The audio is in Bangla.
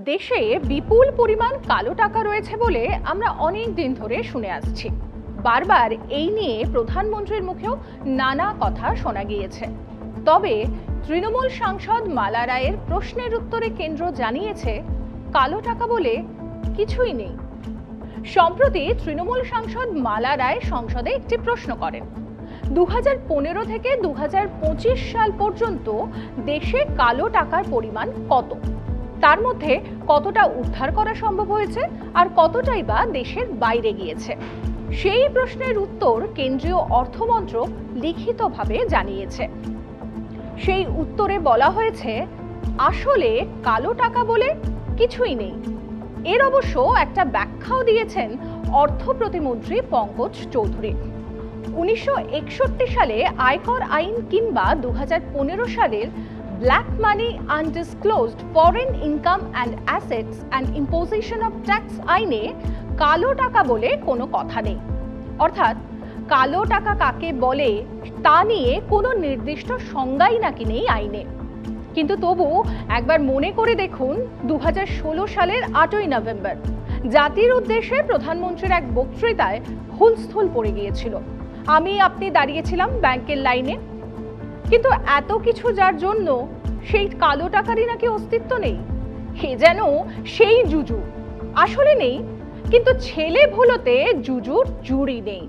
দেশে বিপুল পরিমাণ কালো টাকা রয়েছে বলে আমরা অনেক দিন ধরে শুনে আসছি। বারবার এই নিয়ে প্রধানমন্ত্রীর মুখেও নানা কথা শোনা গিয়েছে। তবে তৃণমূল সাংসদ মালা রায়ের প্রশ্নের উত্তরে কেন্দ্র জানিয়েছে, কালো টাকা বলে কিছুই নেই। সম্প্রতি তৃণমূল সাংসদ মালা রায় সংসদে একটি প্রশ্ন করেন, 2015 থেকে 2025 সাল পর্যন্ত দেশে কালো টাকার পরিমাণ কত, তার মধ্যে কতটা উদ্ধার করা সম্ভব হয়েছে আর কতটাই বা দেশের বাইরে গিয়েছে। সেই প্রশ্নের উত্তর কেন্দ্রীয় অর্থমন্ত্রক লিখিতভাবে জানিয়েছে। সেই উত্তরে বলা হয়েছে, আসলে কালো টাকা বলে কিছুই নেই। এর অবশ্য একটা ব্যাখ্যাও দিয়েছেন অর্থ প্রতিমন্ত্রী পঙ্কজ চৌধুরী। 1961 সালে আয়কর আইন কিংবা 2015 সালের black money undisclosed foreign income and assets and imposition of tax আইনে কালো টাকা বলে কোনো কথা নেই। অর্থাৎ কালো টাকা কাকে বলে তা নিয়ে কোনো নির্দিষ্ট সংজ্ঞাই নাকি নেই আইনে। কিন্তু তবু একবার মনে করে দেখুন, 2016 সালের 8ই নভেম্বর জাতির উদ্দেশ্যে প্রধানমন্ত্রীর এক বক্তৃতায় হুলস্থুল পড়ে গিয়েছিল। আপনি দাঁড়িয়েছিলাম ব্যাংকের লাইনে, কিন্তু এত কিছু যার জন্য সেই কালো টাকারই নাকি অস্তিত্ব নেই। হে যেন সেই জুজু, আসলে নেই, কিন্তু ছেলে ভুলোতে জুজুর জুড়ি নেই।